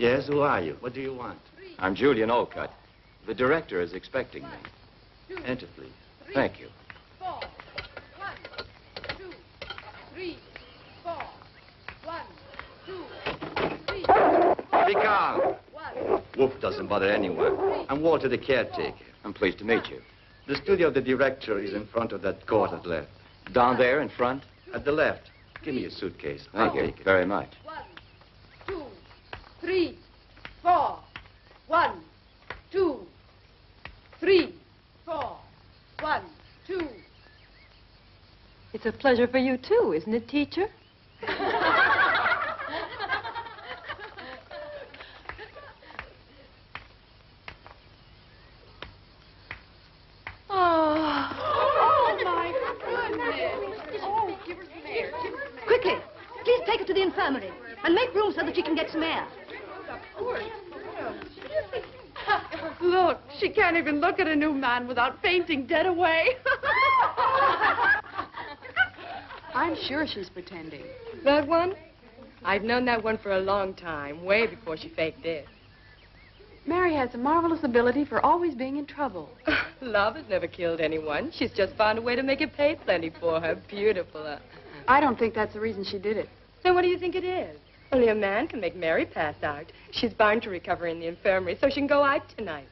Yes, who are you? What do you want? I'm Julian Olcott. The director is expecting me. Enter, please. Thank you. 4. 1, 2, 3, 4. 1, 2, 3, 4. Be calm. 1. Wolf doesn't bother anyone. I'm Walter, the caretaker. I'm pleased to meet you. The studio of the director is in front of that court at the left. Down there in front? At the left. Give me your suitcase. Thank you Take it. very much. 1, 2, 3, 4. 1, 2, 3, 4. 1, 2. It's a pleasure for you, too, isn't it, teacher? Quickly, please take her to the infirmary and make room so that she can get some air. Look, she can't even look at a new man without fainting dead away. I'm sure she's pretending. That one? I've known that one for a long time, way before she faked it. Mary has a marvelous ability for always being in trouble. Love has never killed anyone. She's just found a way to make it pay plenty for her. Beautiful. I don't think that's the reason she did it. Then what do you think it is? Only a man can make Mary pass out. She's bound to recover in the infirmary so she can go out tonight.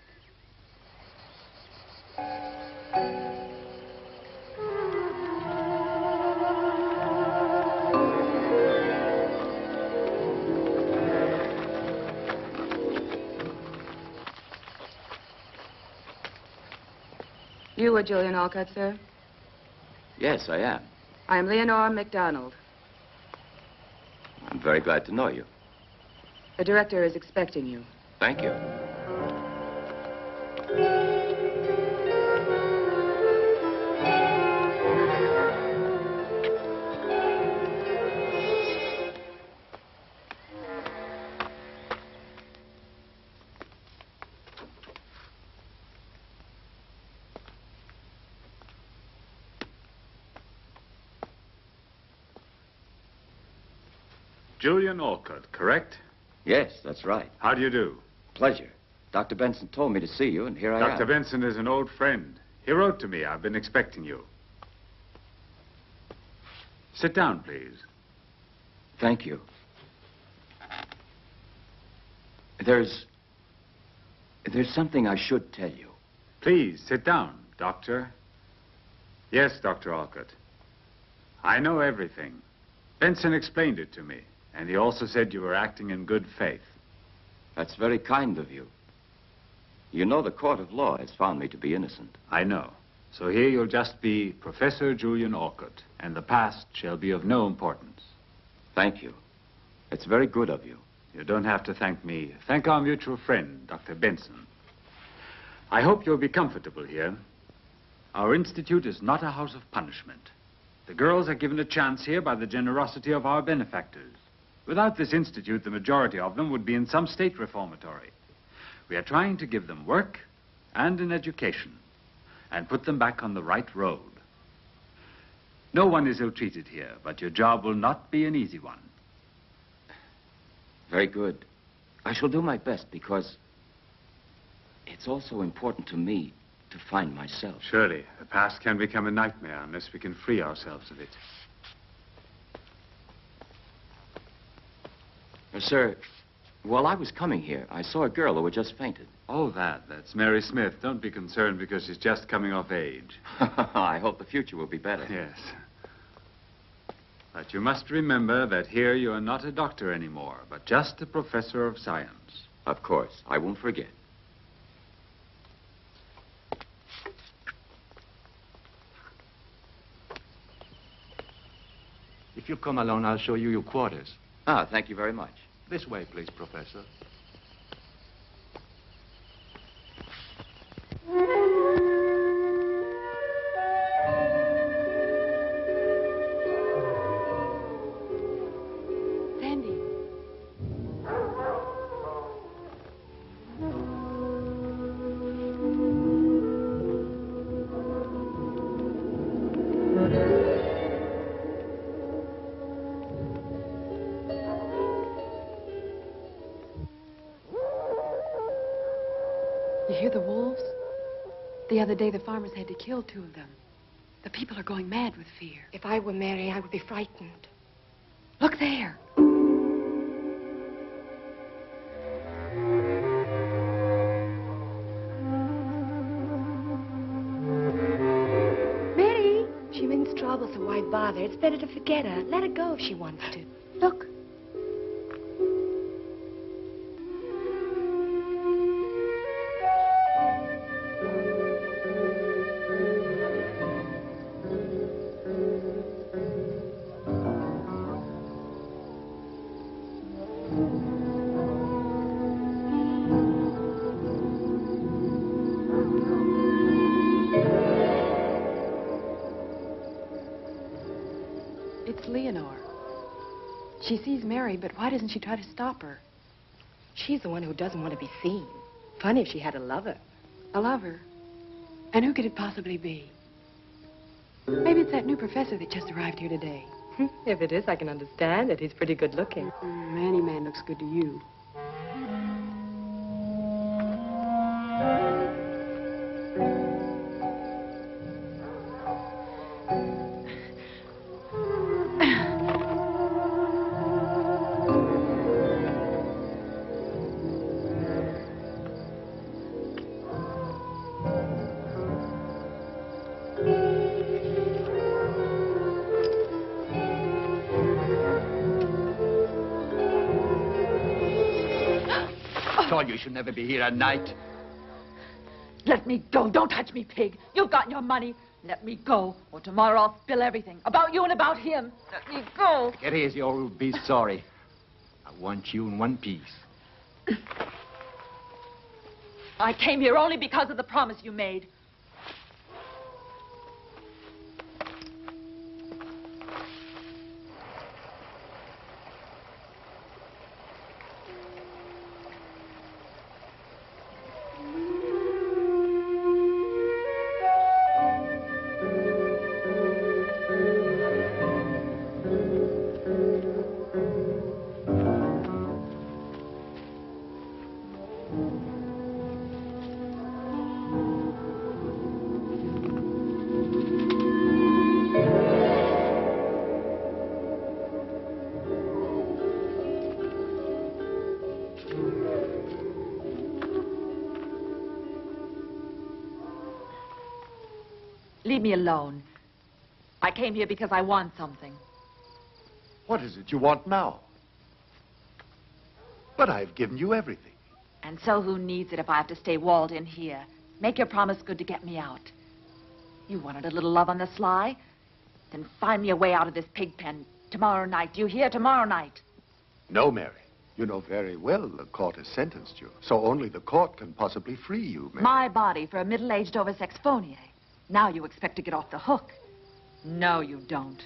You are Julian Olcott, sir? Yes, I am. I'm Leonora MacDonald. I'm very glad to know you. The director is expecting you. Thank you. Julian Olcott, correct? Yes, that's right. How do you do? Pleasure. Dr. Benson told me to see you, and here I am. Dr. Benson is an old friend. He wrote to me. I've been expecting you. Sit down, please. Thank you. There's something I should tell you. Please, sit down, Doctor. Yes, Dr. Olcott. I know everything. Benson explained it to me, and he also said you were acting in good faith. That's very kind of you. You know the court of law has found me to be innocent. I know. So here you'll just be Professor Julian Olcott, and the past shall be of no importance. Thank you. It's very good of you. You don't have to thank me. Thank our mutual friend, Dr. Benson. I hope you'll be comfortable here. Our institute is not a house of punishment. The girls are given a chance here by the generosity of our benefactors. Without this institute, the majority of them would be in some state reformatory. We are trying to give them work and an education and put them back on the right road. No one is ill-treated here, but your job will not be an easy one. Very good. I shall do my best because it's also important to me to find myself. Surely, the past can become a nightmare unless we can free ourselves of it. Sir, while I was coming here, I saw a girl who had just fainted. Oh, that's Mary Smith. Don't be concerned because she's just coming of age. I hope the future will be better. Yes. But you must remember that here you are not a doctor anymore, but just a professor of science. Of course. I won't forget. If you come along, I'll show you your quarters. Ah, thank you very much. This way, please, Professor. Sandy. You hear the wolves? The other day, the farmers had to kill 2 of them. The people are going mad with fear. If I were Mary, I would be frightened. Look there. Mary! She means trouble, so why bother? It's better to forget her. Let her go if she wants to. Look. It's Leonore. She sees Mary, but why doesn't she try to stop her? She's the one who doesn't want to be seen. Funny if she had a lover. A lover? And who could it possibly be? Maybe it's that new professor that just arrived here today. If it is, I can understand it. He's pretty good looking. Any man looks good to you. You should never be here at night. Let me go. Don't touch me, pig. You've got your money. Let me go, or tomorrow I'll spill everything. About you and about him. Let me go. Get easy or you'll be sorry. I want you in one piece. I came here only because of the promise you made. Leave me alone. I came here because I want something. What is it you want now? But I've given you everything. And so who needs it if I have to stay walled in here? Make your promise good to get me out. You wanted a little love on the sly? Then find me a way out of this pig pen tomorrow night. Do you hear? Tomorrow night. No, Mary. You know very well the court has sentenced you, so only the court can possibly free you, Mary. My body for a middle-aged oversex phonier. Now you expect to get off the hook. No, you don't.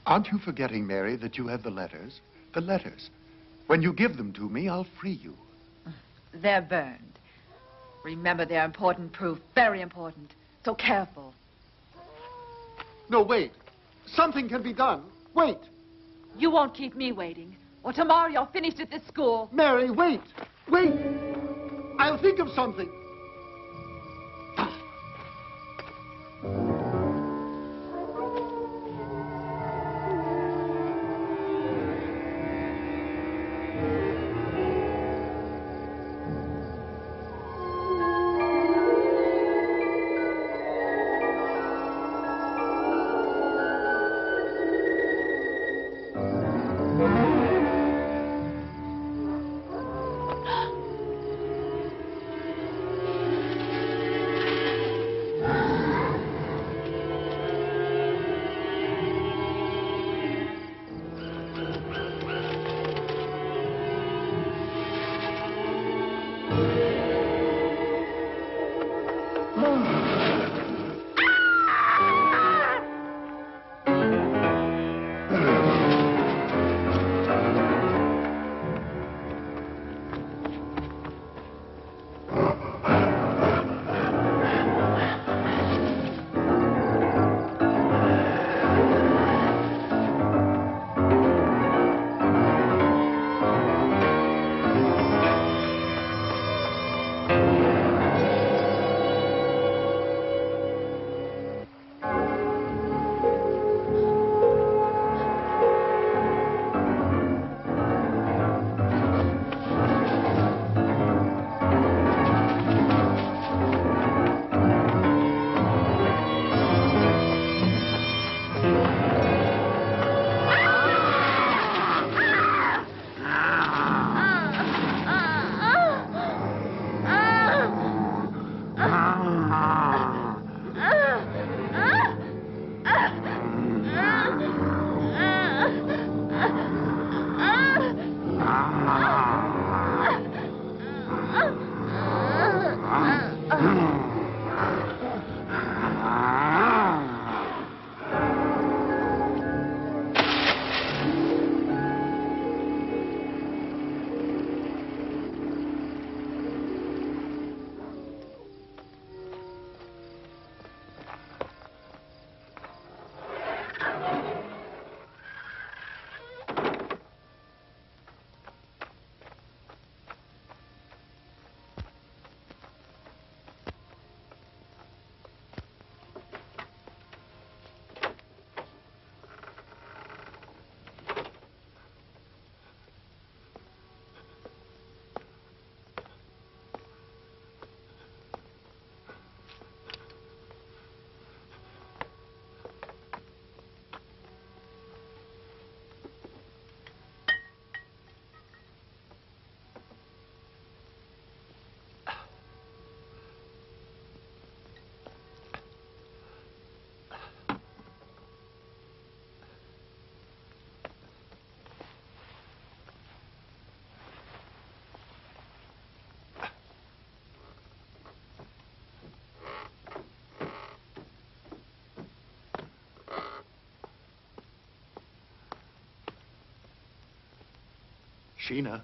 Aren't you forgetting, Mary, that you have the letters? The letters. When you give them to me, I'll free you. They're burned. Remember, they're important proof. Very important. So careful. No, wait. Something can be done. Wait. You won't keep me waiting. Or tomorrow you're finished at this school. Mary, wait. Wait. I'll think of something. Sheena.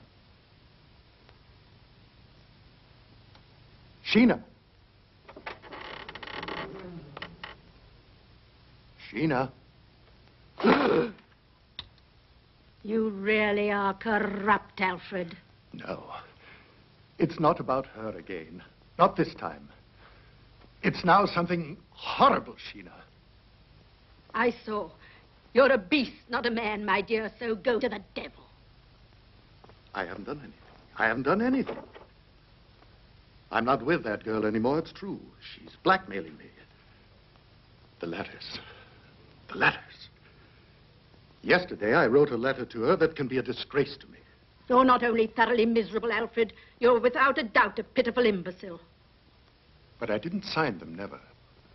Sheena. Sheena. You really are corrupt, Alfred. No. It's not about her again. Not this time. It's now something horrible, Sheena. I saw. You're a beast, not a man, my dear, so go to the devil. I haven't done anything. I haven't done anything. I'm not with that girl anymore, it's true. She's blackmailing me. The letters. The letters. Yesterday, I wrote a letter to her that can be a disgrace to me. You're not only thoroughly miserable, Alfred, you're without a doubt a pitiful imbecile. But I didn't sign them, never.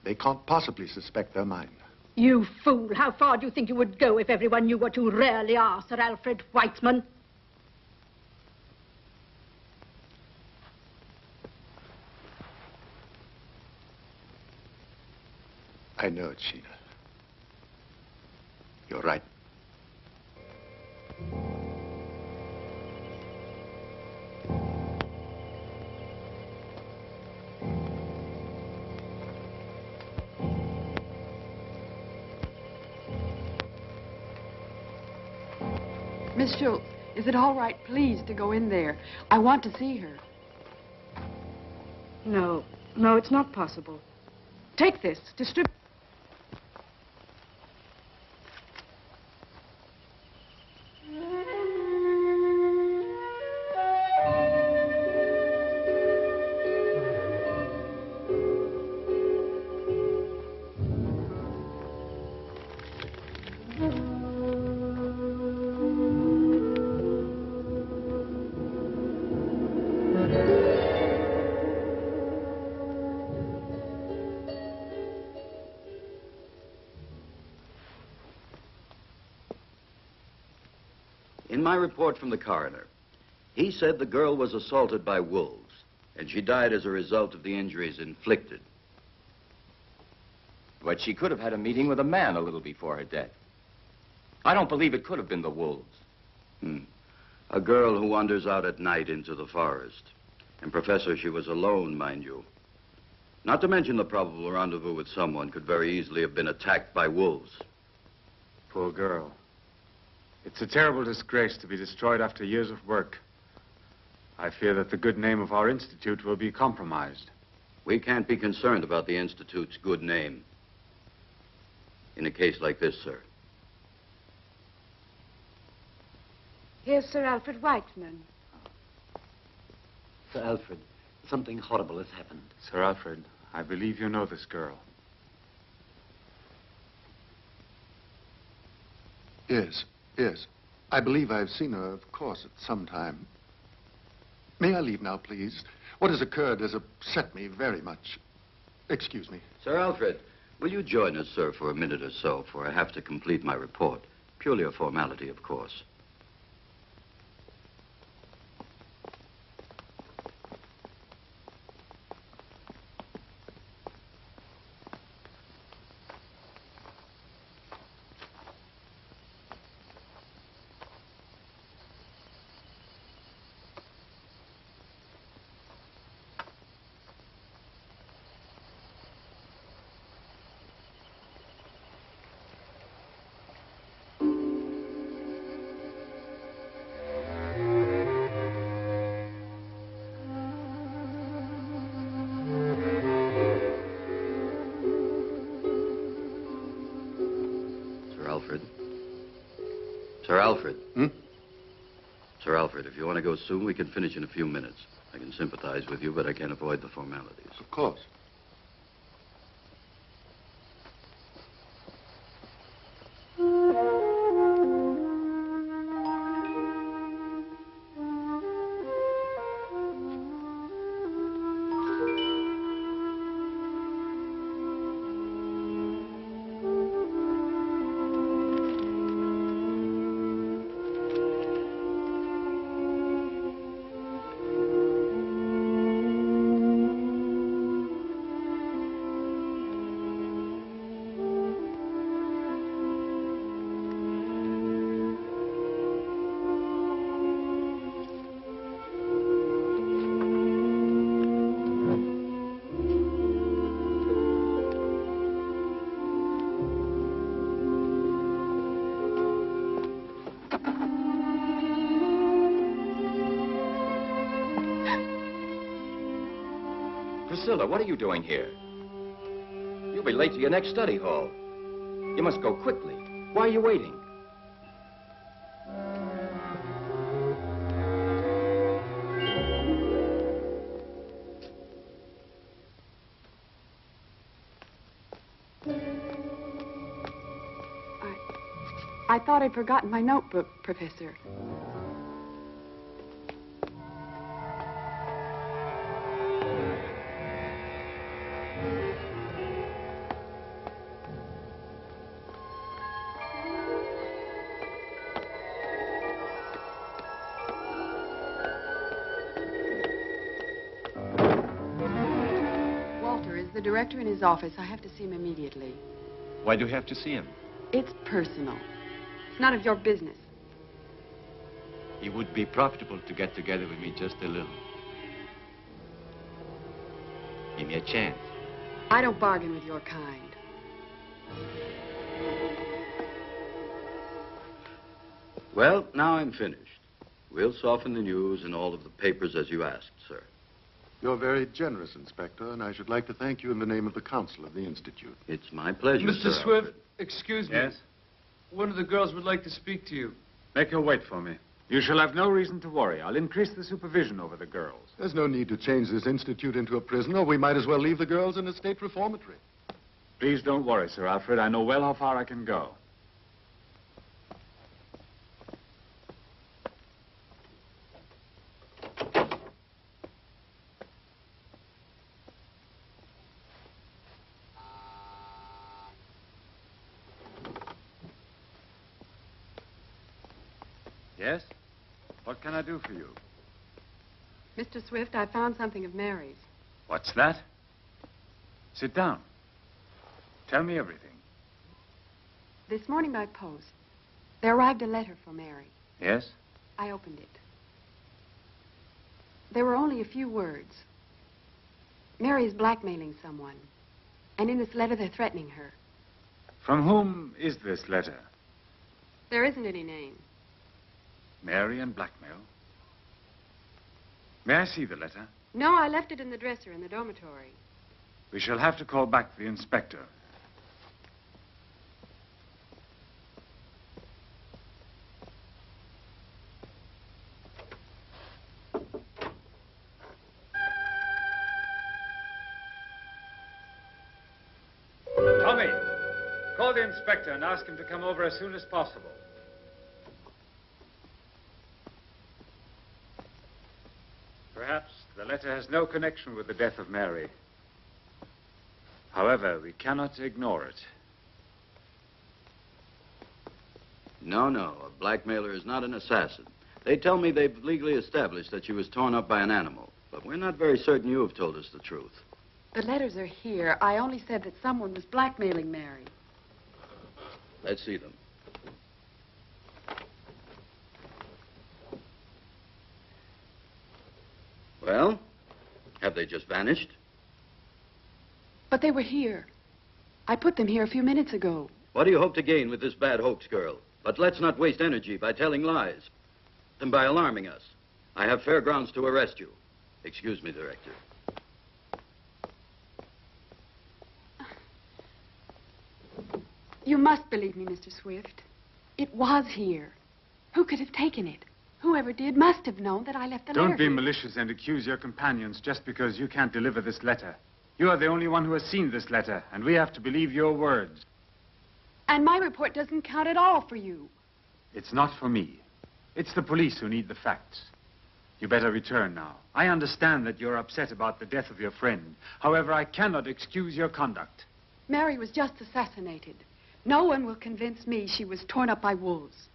They can't possibly suspect they're mine. You fool! How far do you think you would go if everyone knew what you really are, Sir Alfred Weitzman? I know it, Sheena. You're right. Miss Schultz, is it all right, please, to go in there? I want to see her. No, it's not possible. Take this, distribute. In my report from the coroner, he said the girl was assaulted by wolves, and she died as a result of the injuries inflicted. But she could have had a meeting with a man a little before her death. I don't believe it could have been the wolves. A girl who wanders out at night into the forest. And, Professor, she was alone, mind you. Not to mention the probable rendezvous with someone could very easily have been attacked by wolves. Poor girl. It's a terrible disgrace to be destroyed after years of work. I fear that the good name of our institute will be compromised. We can't be concerned about the Institute's good name in a case like this, sir. Here's Sir Alfred Weitzman. Sir Alfred, something horrible has happened. Sir Alfred, I believe you know this girl. Yes. Yes. I believe I've seen her, of course, at some time. May I leave now, please? What has occurred has upset me very much. Excuse me. Sir Alfred, will you join us, sir, for a minute or so, for I have to complete my report. Purely a formality, of course. Sir Alfred. Sir Alfred, if you want to go soon, we can finish in a few minutes. I can sympathize with you, but I can't avoid the formalities. Of course. Priscilla, what are you doing here? You'll be late to your next study hall. You must go quickly. Why are you waiting? I thought I'd forgotten my notebook, Professor. Walter is the director in his office. I have to see him immediately. Why do you have to see him? It's personal. It's none of your business. It would be profitable to get together with me just a little. Give me a chance. I don't bargain with your kind. Well, now I'm finished. We'll soften the news in all of the papers as you asked, sir. You're very generous, Inspector, and I should like to thank you in the name of the Council of the Institute. It's my pleasure, Mr. Sir Swift, Alfred. excuse me. Yes? One of the girls would like to speak to you. Make her wait for me. You shall have no reason to worry. I'll increase the supervision over the girls. There's no need to change this institute into a prison, or we might as well leave the girls in a state reformatory. Please don't worry, Sir Alfred. I know well how far I can go. Yes? What can I do for you? Mr. Swift, I found something of Mary's. What's that? Sit down. Tell me everything. This morning by post, there arrived a letter for Mary. Yes? I opened it. There were only a few words. Mary is blackmailing someone. And in this letter, they're threatening her. From whom is this letter? There isn't any name. Mary and blackmail. May I see the letter? No, I left it in the dresser in the dormitory. We shall have to call back the inspector. Tommy, call the inspector and ask him to come over as soon as possible. Perhaps the letter has no connection with the death of Mary. However, we cannot ignore it. No, a blackmailer is not an assassin. They tell me they've legally established that she was torn up by an animal, but we're not very certain you have told us the truth. The letters are here. I only said that someone was blackmailing Mary. Let's see them. Well, have they just vanished? But they were here. I put them here a few minutes ago. What do you hope to gain with this bad hoax, girl? But let's not waste energy by telling lies and by alarming us. I have fair grounds to arrest you. Excuse me, Director. You must believe me, Mr. Swift. It was here. Who could have taken it? Whoever did must have known that I left the letter. Don't be malicious and accuse your companions just because you can't deliver this letter. You are the only one who has seen this letter, and we have to believe your words. And my report doesn't count at all for you. It's not for me. It's the police who need the facts. You better return now. I understand that you're upset about the death of your friend. However, I cannot excuse your conduct. Mary was just assassinated. No one will convince me she was torn up by wolves.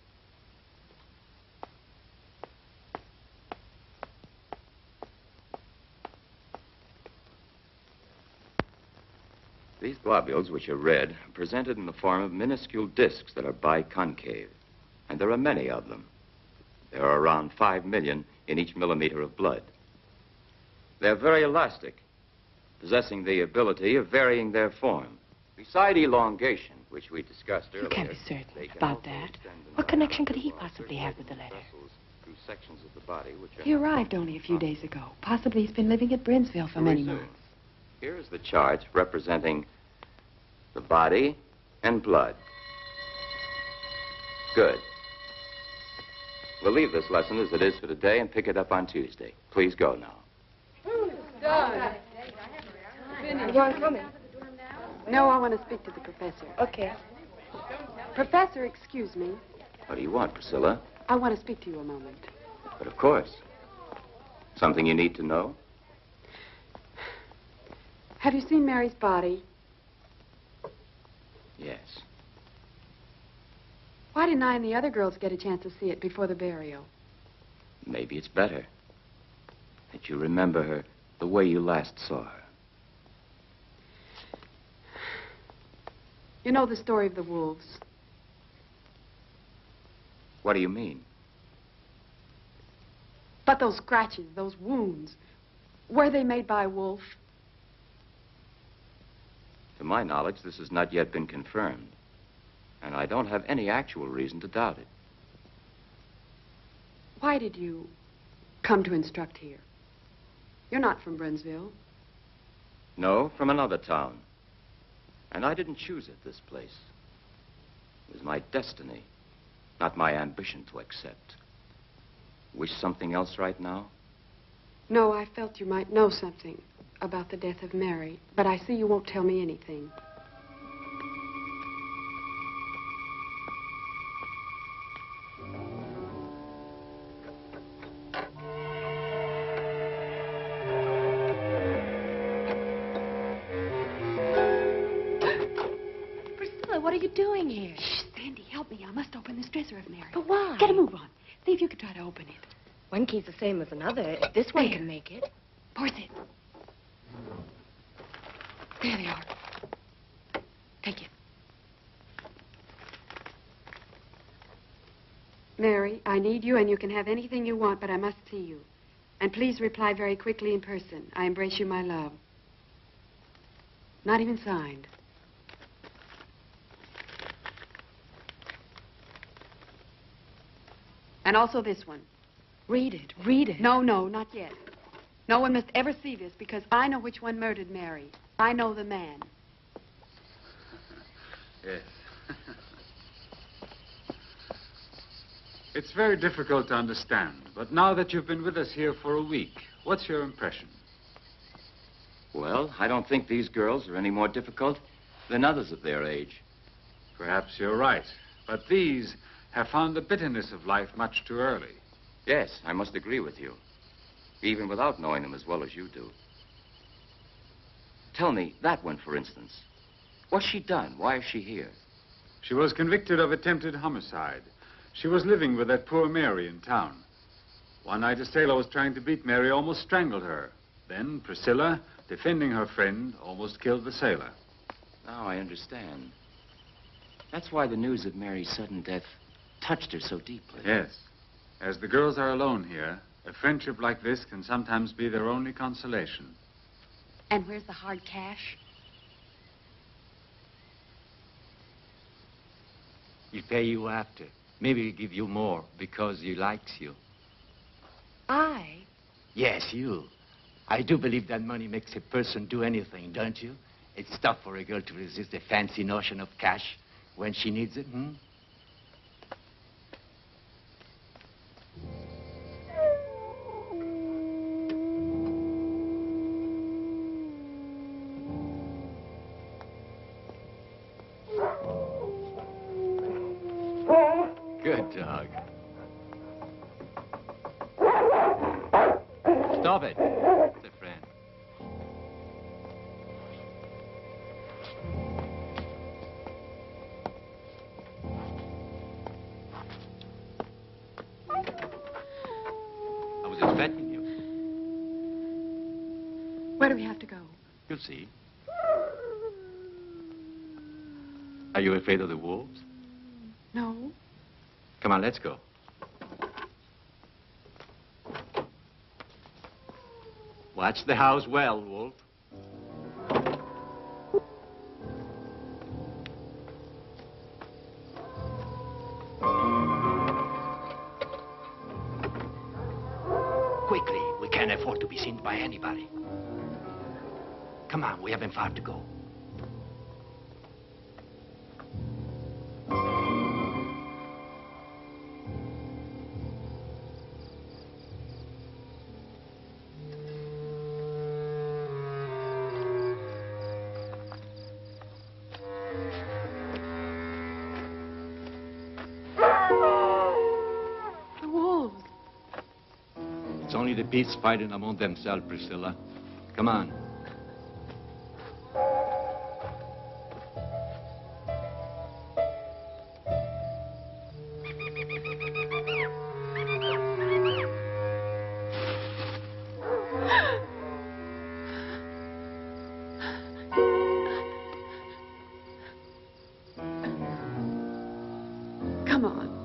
These globules, which are red, are presented in the form of minuscule discs that are biconcave. And there are many of them. There are around 5 million in each millimeter of blood. They're very elastic, possessing the ability of varying their form. Beside elongation, which we discussed earlier... You can't be certain about that. What connection could he possibly have with the letter? Through sections of the body which are... He arrived only a few days ago. Possibly he's been living at Brinsville for many months. Here is the chart representing the body and blood. Good. We'll leave this lesson as it is for today and pick it up on Tuesday. Please go now. Done. You aren't coming? No, I want to speak to the professor. Okay. Professor, excuse me. What do you want, Priscilla? I want to speak to you a moment. But of course. Something you need to know? Have you seen Mary's body? Yes. Why didn't I and the other girls get a chance to see it before the burial? Maybe it's better that you remember her the way you last saw her. You know the story of the wolves. What do you mean? But those scratches, those wounds, were they made by a wolf? To my knowledge, this has not yet been confirmed. And I don't have any actual reason to doubt it. Why did you come to instruct here? You're not from Brinsville. No, from another town. And I didn't choose it, this place. It was my destiny, not my ambition to accept. Wish something else right now? No, I felt you might know something about the death of Mary, but I see you won't tell me anything. What are you doing here? Shh, Sandy, help me. I must open this dresser of Mary. But why? Get a move on. See if you can try to open it. One key's the same as another. If this one There. can make it. Force it. There they are. Take it. Mary, I need you, and you can have anything you want, but I must see you. And please reply very quickly in person. I embrace you, my love. Not even signed. And also this one. Read it. Read it. No, not yet. No one must ever see this because I know which one murdered Mary. I know the man. Yes. It's very difficult to understand, but now that you've been with us here for a week, what's your impression? Well, I don't think these girls are any more difficult than others of their age. Perhaps you're right, but these have found the bitterness of life much too early. Yes, I must agree with you, even without knowing them as well as you do. Tell me, that one, for instance. What's she done? Why is she here? She was convicted of attempted homicide. She was living with that poor Mary in town. One night, a sailor was trying to beat Mary, almost strangled her. Then Priscilla, defending her friend, almost killed the sailor. Now I understand. That's why the news of Mary's sudden death touched her so deeply. Yes. As the girls are alone here, a friendship like this can sometimes be their only consolation. And where's the hard cash? He'll pay you after. Maybe he'll give you more because he likes you. I? Yes, you. I do believe that money makes a person do anything, don't you? It's tough for a girl to resist the fancy notion of cash when she needs it, hmm? Good dog. Stop it. It's a friend. I was expecting you. Where do we have to go? You'll see. Are you afraid of the wolves? No. Come on, let's go. Watch the house well, Wolf. Quickly, we can't afford to be seen by anybody. Come on, we haven't far to go. It's only the beasts fighting among themselves, Priscilla. Come on. Come on.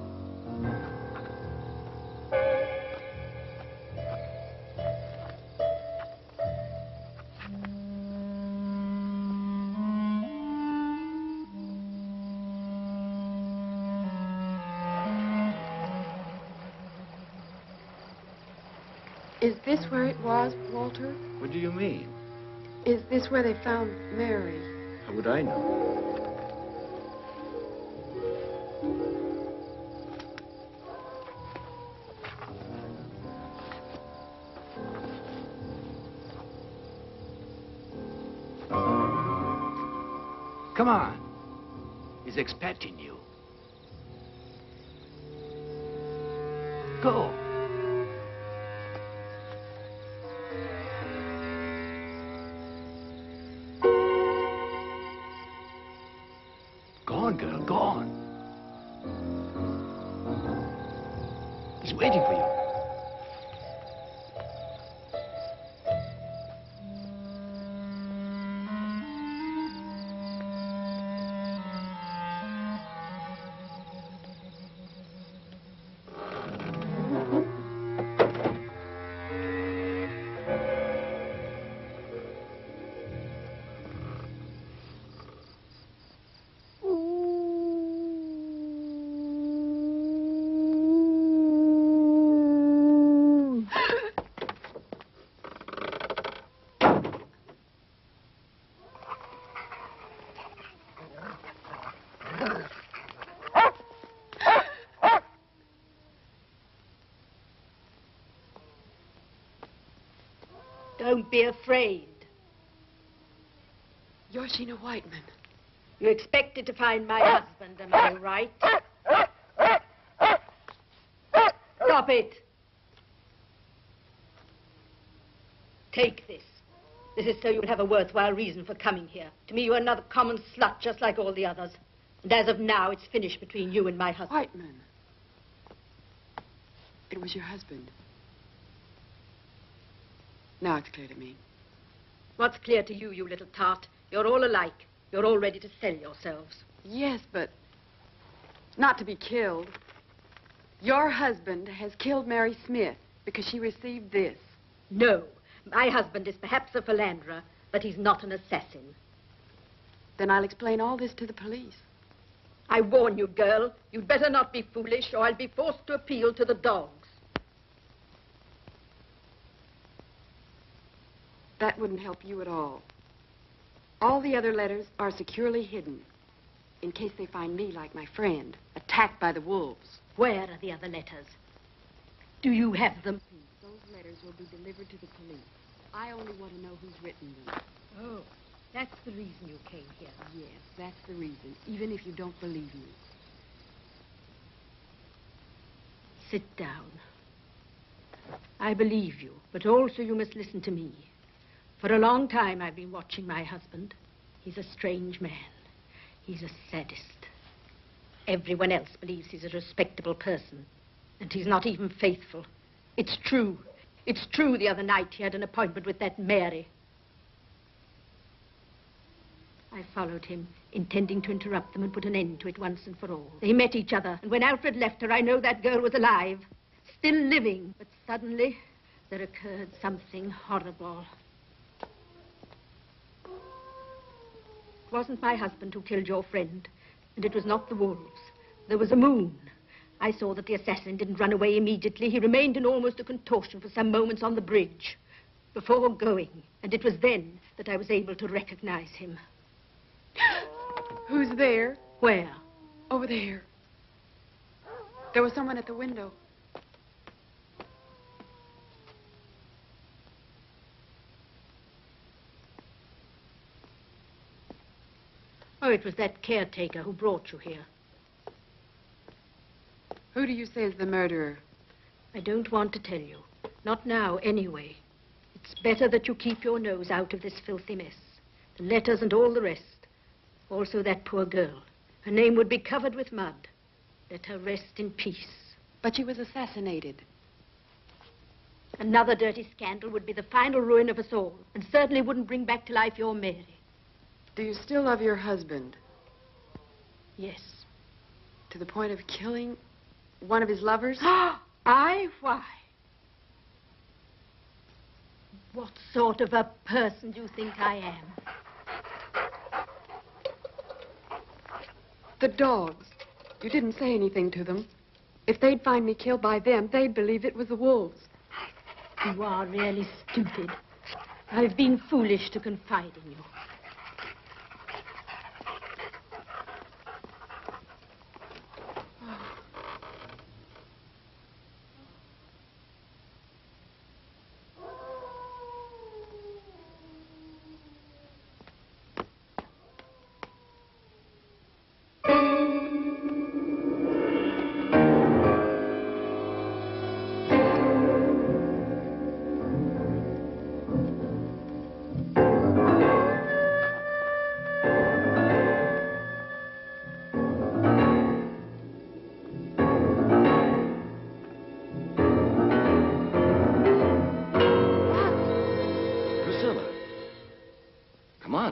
Is this where it was, Walter? What do you mean? Is this where they found Mary? How would I know? Come on. He's expecting you. Go. Go on, girl, go on. He's waiting for you. Don't be afraid. You're Sheena Whiteman. You expected to find my husband, am I right? Stop it. Take this. This is so you would have a worthwhile reason for coming here. To me, you're another common slut, just like all the others. And as of now, it's finished between you and my husband. Whiteman. It was your husband. Now it's clear to me. What's clear to you, you little tart? You're all alike. You're all ready to sell yourselves. Yes, but not to be killed. Your husband has killed Mary Smith because she received this. No. My husband is perhaps a philanderer, but he's not an assassin. Then I'll explain all this to the police. I warn you, girl, you'd better not be foolish, or I'll be forced to appeal to the dogs. That wouldn't help you at all. All the other letters are securely hidden, in case they find me like my friend, attacked by the wolves. Where are the other letters? Do you have them? Those letters will be delivered to the police. I only want to know who's written them. Oh, that's the reason you came here. Yes, that's the reason, even if you don't believe me. Sit down. I believe you, but also you must listen to me. For a long time, I've been watching my husband. He's a strange man. He's a sadist. Everyone else believes he's a respectable person, and he's not even faithful. It's true. It's true the other night he had an appointment with that Mary. I followed him, intending to interrupt them and put an end to it once and for all. They met each other, and when Alfred left her, I know that girl was alive, still living. But suddenly, there occurred something horrible. It wasn't my husband who killed your friend, and it was not the wolves. There was a moon. I saw that the assassin didn't run away immediately. He remained in almost a contortion for some moments on the bridge before going, and it was then that I was able to recognize him. Who's there? Where? Over there. There was someone at the window. Oh, it was that caretaker who brought you here. Who do you say is the murderer? I don't want to tell you. Not now, anyway. It's better that you keep your nose out of this filthy mess. The letters and all the rest. Also that poor girl. Her name would be covered with mud. Let her rest in peace. But she was assassinated. Another dirty scandal would be the final ruin of us all, and certainly wouldn't bring back to life your Mary. Do you still love your husband? Yes. To the point of killing one of his lovers? I? Why? What sort of a person do you think I am? The dogs. You didn't say anything to them. If they'd find me killed by them, they'd believe it was the wolves. You are really stupid. I've been foolish to confide in you.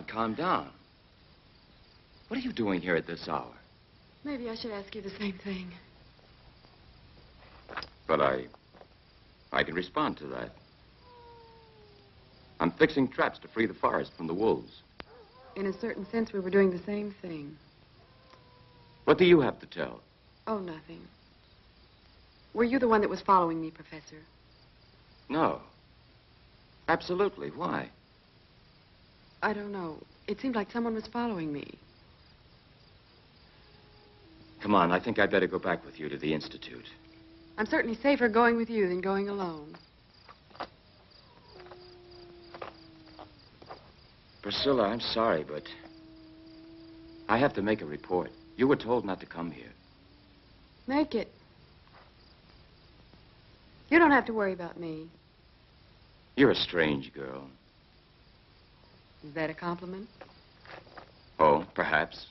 Calm down. What are you doing here at this hour? Maybe I should ask you the same thing. But I can respond to that. I'm fixing traps to free the forest from the wolves. In a certain sense, we were doing the same thing. What do you have to tell? Oh, nothing. Were you the one that was following me, Professor? No. Absolutely. Why? I don't know. It seemed like someone was following me. Come on, I think I'd better go back with you to the Institute. I'm certainly safer going with you than going alone. Priscilla, I'm sorry, but I have to make a report. You were told not to come here. Make it. You don't have to worry about me. You're a strange girl. Is that a compliment? Oh, perhaps.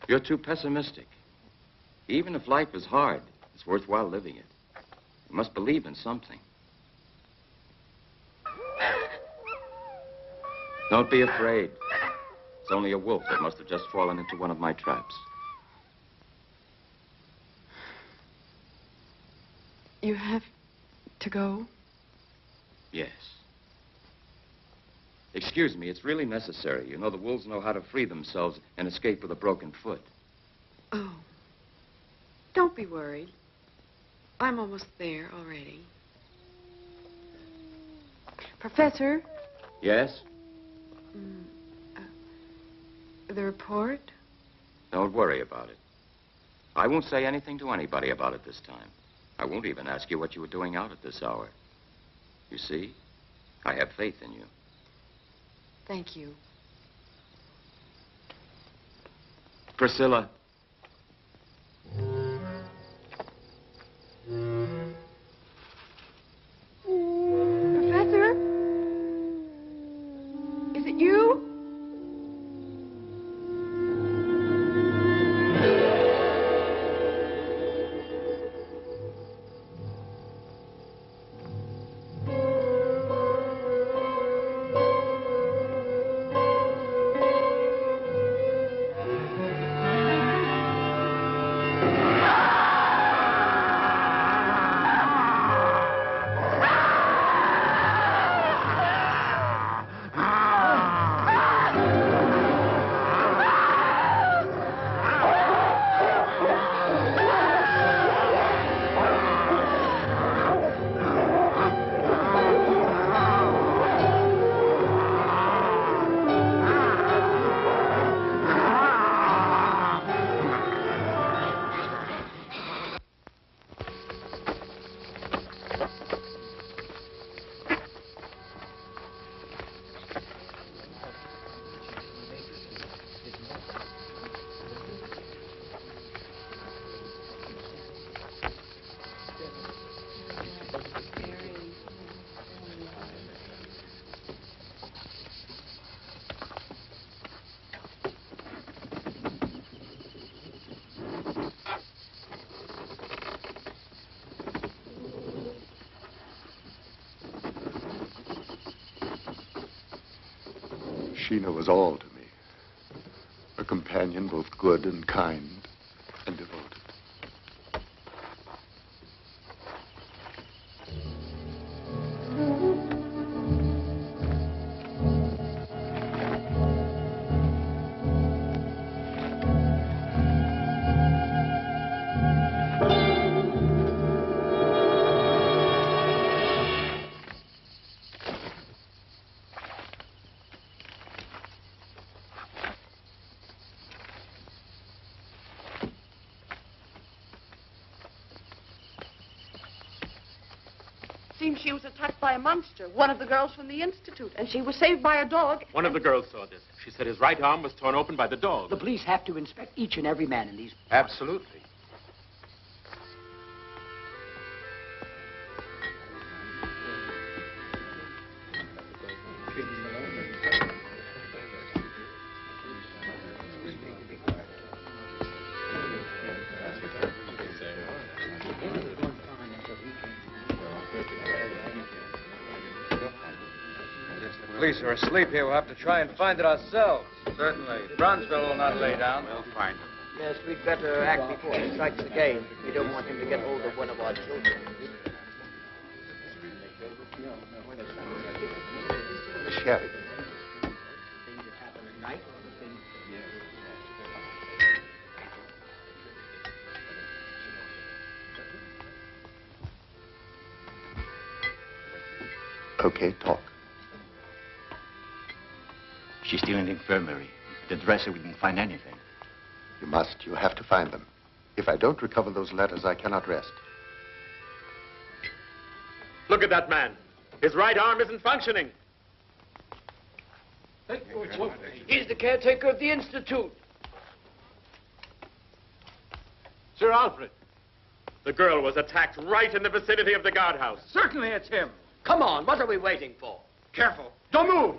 You're too pessimistic. Even if life is hard, it's worthwhile living it. You must believe in something. Don't be afraid. It's only a wolf that must have just fallen into one of my traps. You have to go? Yes. Excuse me, it's really necessary. You know, the wolves know how to free themselves and escape with a broken foot. Oh. Don't be worried. I'm almost there already. Professor? Yes? The report? Don't worry about it. I won't say anything to anybody about it this time. I won't even ask you what you were doing out at this hour. You see, I have faith in you. Thank you. Priscilla. Professor? Is it you? Sheena was all to me. A companion both good and kind and devoted. Seems she was attacked by a monster, one of the girls from the Institute, and she was saved by a dog. One of the girls saw this. She said his right arm was torn open by the dog. The police have to inspect each and every man in these... Absolutely. Police are asleep here. We'll have to try and find it ourselves. Certainly. Brownsville will not lay down. We'll find him. Yes, we'd better act before he strikes again. We don't want him to get hold of one of our children. Sheriff. Okay, talk. She's still in the infirmary. The dresser didn't find anything. You must. You have to find them. If I don't recover those letters, I cannot rest. Look at that man. His right arm isn't functioning. He's the caretaker of the Institute. Sir Alfred. The girl was attacked right in the vicinity of the guardhouse. Certainly it's him. Come on, what are we waiting for? Careful. Don't move.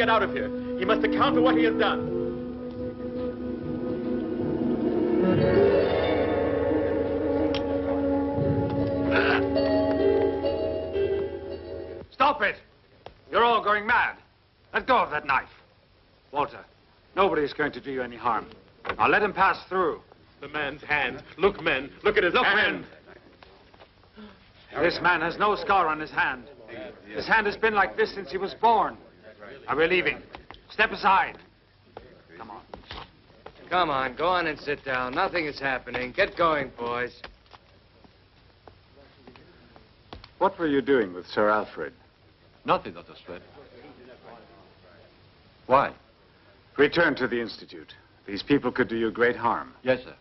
get out of here. He must account for what he has done. Stop it! You're all going mad. Let go of that knife. Walter, nobody's going to do you any harm. Now let him pass through. The man's hand. Look, men. Look at his hand. This man has no scar on his hand. His hand has been like this since he was born. Now we're leaving. Step aside. Come on. Come on, go on and sit down. Nothing is happening. Get going, boys. What were you doing with Sir Alfred? Nothing, Dr. Strait. Why? Return to the Institute. These people could do you great harm. Yes, sir.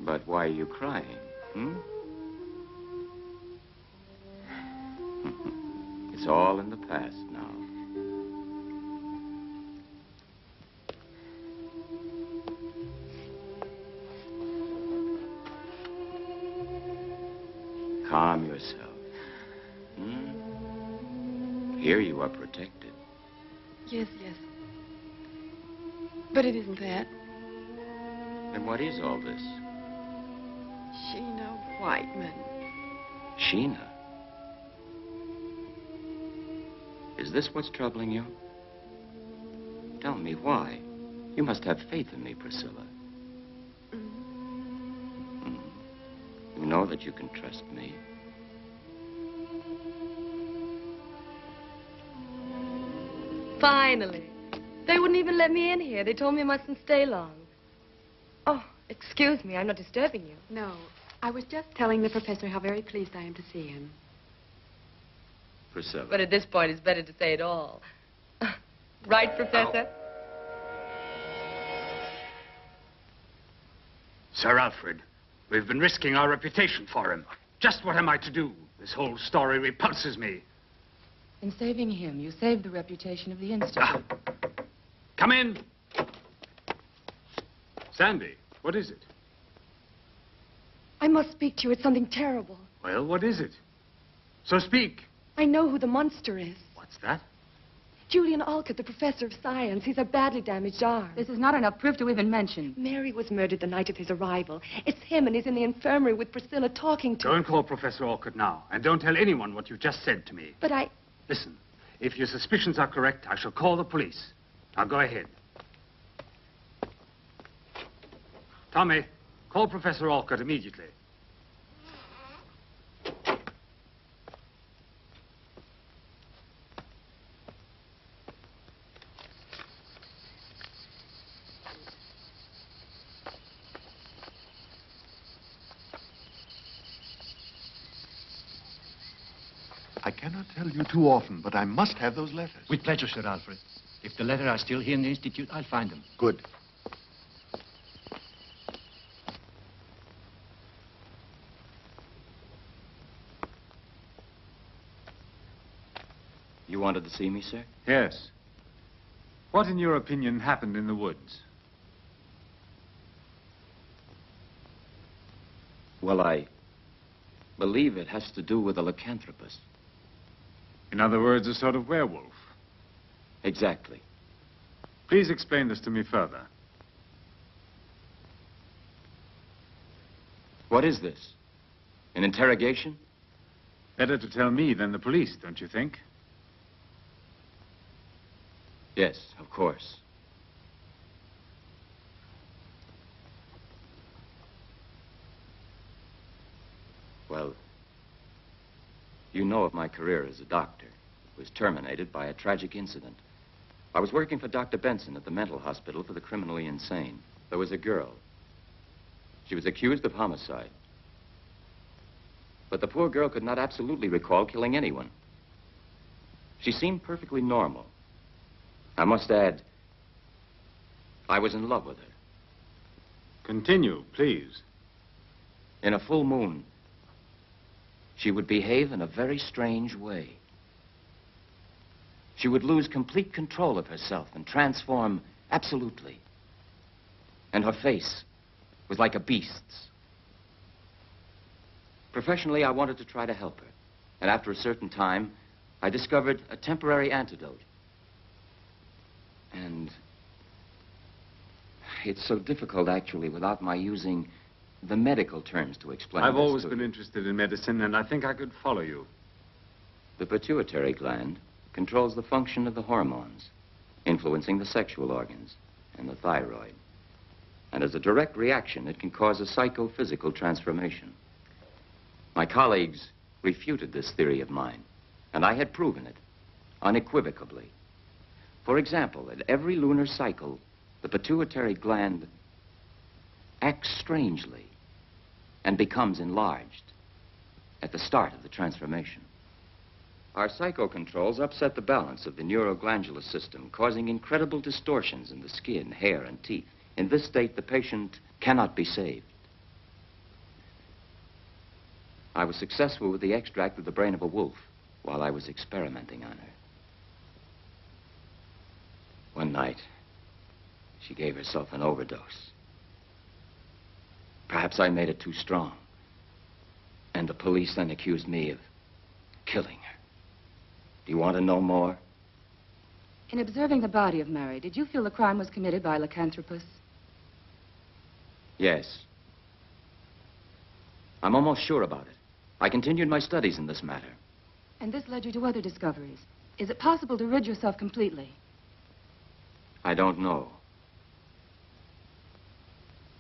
But why are you crying, hmm? It's all in the past now. Calm yourself. Here you are protected. Yes, yes. But it isn't that. And what is all this? Sheena Whiteman. Sheena? Is this what's troubling you? Tell me why. You must have faith in me, Priscilla. You know that you can trust me. Finally. They wouldn't even let me in here. They told me I mustn't stay long. Oh, excuse me. I'm not disturbing you. No, I was just telling the professor how very pleased I am to see him. Priscilla. But at this point, it's better to say it all. Right, Professor? Sir Alfred, we've been risking our reputation for him. Just what am I to do? This whole story repulses me. In saving him, you saved the reputation of the Institute. Come in. Sandy, what is it? I must speak to you. It's something terrible. Well, what is it? So speak. I know who the monster is. What's that? Julian Alcott, the professor of science. He's a badly damaged arm. This is not enough proof to even mention. Mary was murdered the night of his arrival. It's him, and he's in the infirmary with Priscilla talking to Go and call Professor Alcott now, and don't tell anyone what you've just said to me. But I... Listen, if your suspicions are correct, I shall call the police. Now go ahead. Tommy, call Professor Alcott immediately. I cannot tell you too often, but I must have those letters. With pleasure, Sir Alfred. If the letters are still here in the Institute, I'll find them. Good. You wanted to see me, sir? Yes. What, in your opinion, happened in the woods? Well, I believe it has to do with a lycanthropist. In other words, a sort of werewolf. Exactly. Please explain this to me further. What is this? An interrogation? Better to tell me than the police, don't you think? Yes, of course. Well, you know of my career as a doctor. It was terminated by a tragic incident. I was working for Dr. Benson at the mental hospital for the criminally insane. There was a girl. She was accused of homicide. But the poor girl could not absolutely recall killing anyone. She seemed perfectly normal. I must add, I was in love with her. Continue, please. In a full moon, she would behave in a very strange way. She would lose complete control of herself and transform absolutely. And her face was like a beast's. Professionally, I wanted to try to help her. And after a certain time, I discovered a temporary antidote. And it's so difficult, actually, without my using the medical terms to explain. I've this always to been you. interested in medicine, and I think I could follow you. The pituitary gland controls the function of the hormones, influencing the sexual organs and the thyroid. And as a direct reaction, it can cause a psychophysical transformation. My colleagues refuted this theory of mine, and I had proven it unequivocally. For example, at every lunar cycle, the pituitary gland acts strangely and becomes enlarged at the start of the transformation. Our psychocontrols upset the balance of the neuroglandular system, causing incredible distortions in the skin, hair, and teeth. In this state, the patient cannot be saved. I was successful with the extract of the brain of a wolf while I was experimenting on her. One night, she gave herself an overdose. Perhaps I made it too strong. And the police then accused me of killing her. Do you want to know more? In observing the body of Mary, did you feel the crime was committed by a lycanthropus? Yes. I'm almost sure about it. I continued my studies in this matter. And this led you to other discoveries. Is it possible to rid yourself completely? I don't know.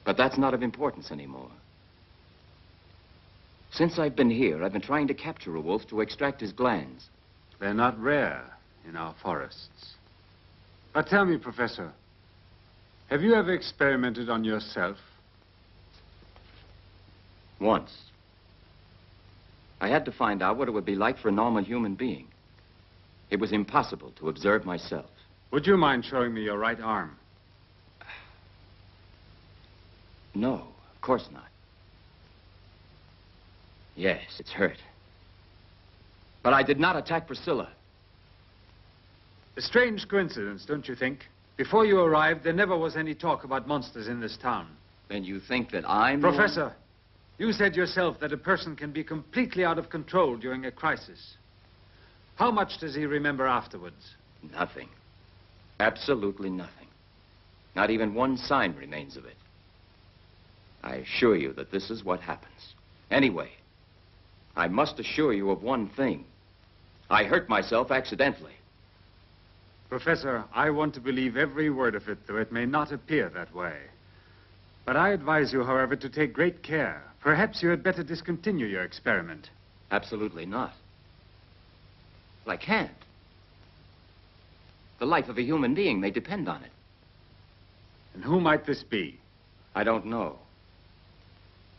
But that's not of importance anymore. Since I've been here, I've been trying to capture a wolf to extract his glands. They're not rare in our forests. But tell me, Professor, have you ever experimented on yourself? Once. I had to find out what it would be like for a normal human being. It was impossible to observe myself. Would you mind showing me your right arm? No, of course not. Yes, it's hurt. But I did not attack Priscilla. A strange coincidence, don't you think? Before you arrived, there never was any talk about monsters in this town. Then you think that I'm... Professor, you said yourself that a person can be completely out of control during a crisis. How much does he remember afterwards? Nothing. Absolutely nothing. Not even one sign remains of it. I assure you that this is what happens. Anyway, I must assure you of one thing. I hurt myself accidentally. Professor, I want to believe every word of it, though it may not appear that way. But I advise you, however, to take great care. Perhaps you had better discontinue your experiment. Absolutely not. Well, I can't. The life of a human being may depend on it. And who might this be? I don't know.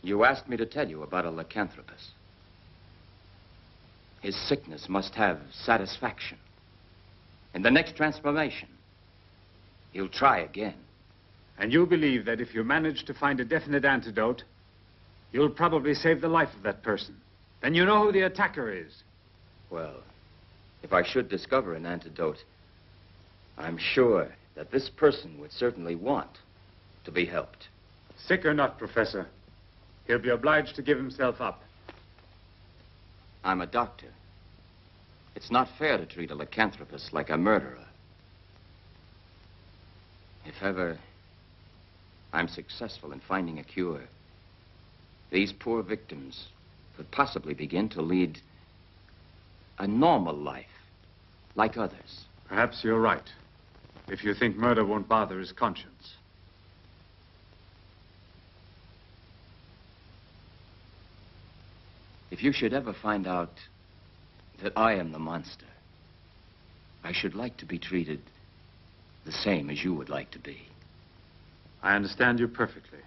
You asked me to tell you about a lycanthropus. His sickness must have satisfaction. In the next transformation, he'll try again. And you believe that if you manage to find a definite antidote, you'll probably save the life of that person. Then you know who the attacker is. Well, if I should discover an antidote, I'm sure that this person would certainly want to be helped. Sick or not, Professor, he'll be obliged to give himself up. I'm a doctor. It's not fair to treat a lycanthropus like a murderer. If ever I'm successful in finding a cure, these poor victims could possibly begin to lead a normal life, like others. Perhaps you're right, if you think murder won't bother his conscience. If you should ever find out that I am the monster, I should like to be treated the same as you would like to be. I understand you perfectly.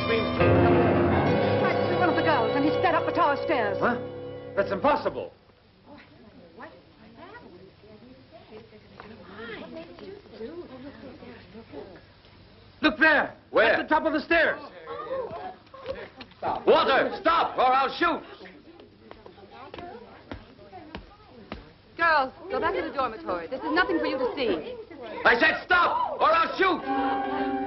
screams to her. Tried to be one of the girls, and he sped up the tower stairs. Huh? That's impossible. Look there! Where? At the top of the stairs. Walter, stop, or I'll shoot. Girls, go back to the dormitory. This is nothing for you to see. I said stop, or I'll shoot.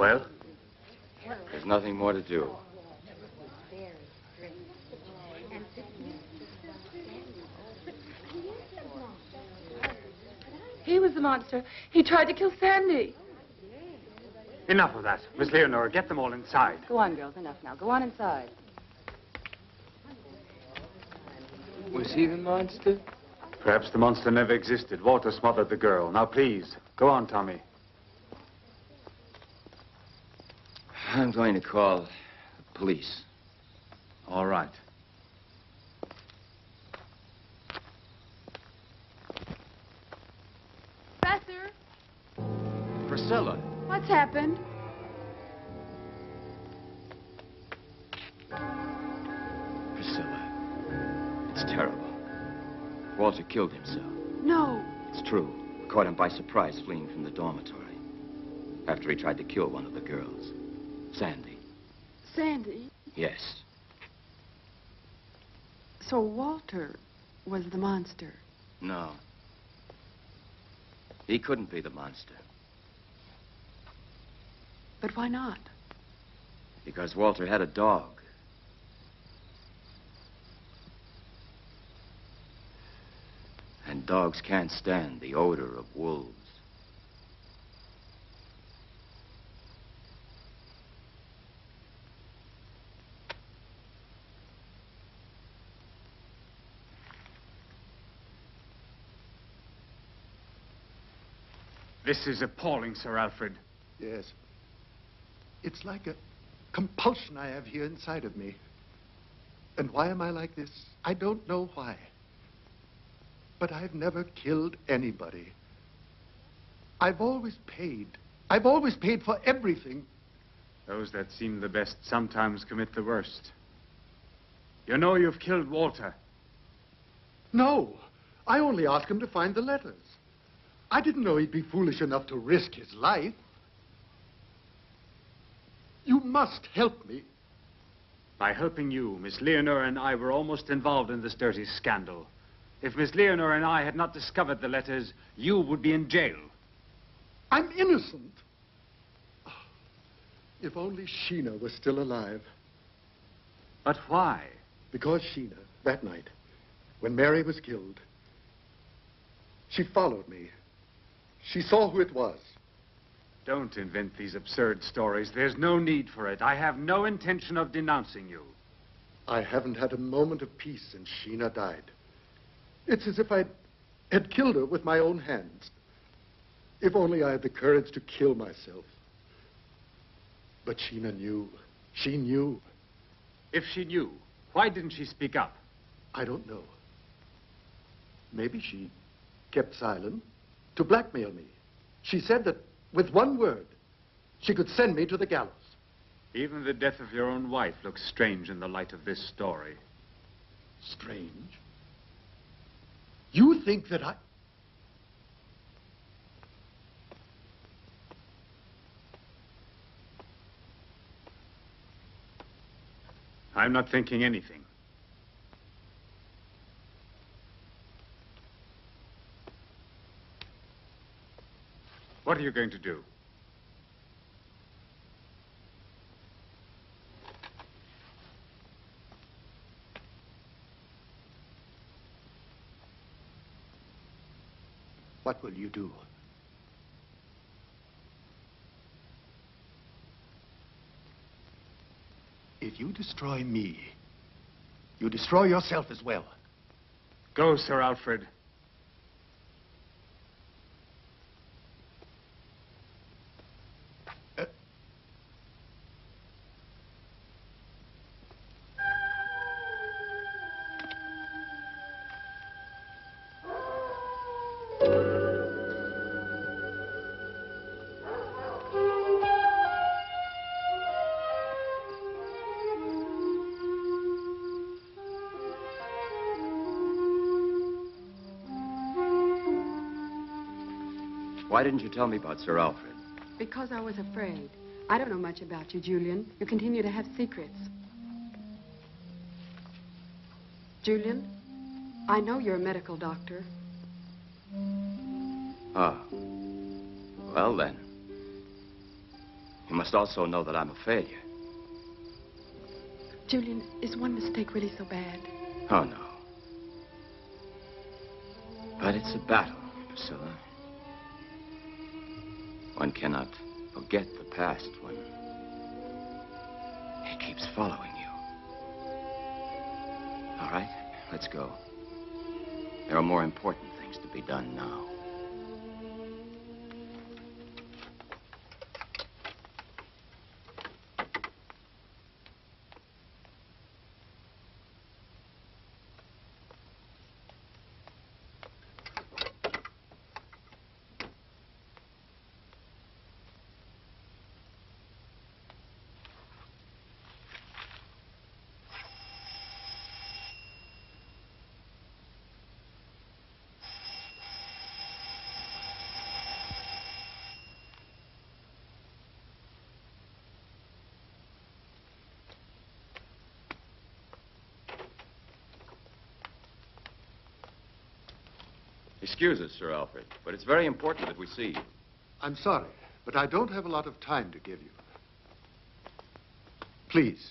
Well? There's nothing more to do. He was the monster. He tried to kill Sandy. Enough of that. Miss Leonora, get them all inside. Go on, girls. Enough now. Go on inside. Was he the monster? Perhaps the monster never existed. Walter smothered the girl. Now, please, go on, Tommy. I'm going to call the police. All right. Professor, Priscilla. what's happened? Priscilla. It's terrible. Walter killed himself. No. It's true. We caught him by surprise fleeing from the dormitory. After he tried to kill one of the girls. Sandy. Sandy? Yes. So Walter was the monster. No. He couldn't be the monster. But why not? Because Walter had a dog. And dogs can't stand the odor of wolves. This is appalling, Sir Alfred. Yes. It's like a compulsion I have here inside of me. And why am I like this? I don't know why. But I've never killed anybody. I've always paid. I've always paid for everything. Those that seem the best sometimes commit the worst. You know you've killed Walter. No. I only asked him to find the letters. I didn't know he'd be foolish enough to risk his life. You must help me. By helping you, Miss Leonora and I were almost involved in this dirty scandal. If Miss Leonora and I had not discovered the letters, you would be in jail. I'm innocent. Oh, if only Sheena was still alive. But why? Because Sheena, that night, when Mary was killed, she followed me. She saw who it was. Don't invent these absurd stories. There's no need for it. I have no intention of denouncing you. I haven't had a moment of peace since Sheena died. It's as if I had killed her with my own hands. If only I had the courage to kill myself. But Sheena knew. She knew. If she knew, why didn't she speak up? I don't know. Maybe she kept silent to blackmail me. She said that with one word, she could send me to the gallows. Even the death of your own wife looks strange in the light of this story. Strange? You think that I... I'm not thinking anything. What are you going to do? What will you do? If you destroy me, you destroy yourself as well. Go, Sir Alfred. Why didn't you tell me about Sir Alfred? Because I was afraid. I don't know much about you, Julian. You continue to have secrets. Julian, I know you're a medical doctor. Ah. Well, then. You must also know that I'm a failure. Julian, is one mistake really so bad? Oh, no. But it's a battle, Priscilla. One cannot forget the past when it keeps following you. All right, let's go. There are more important things to be done now. Excuse us, Sir Alfred, but it's very important that we see you. I'm sorry, but I don't have a lot of time to give you. Please.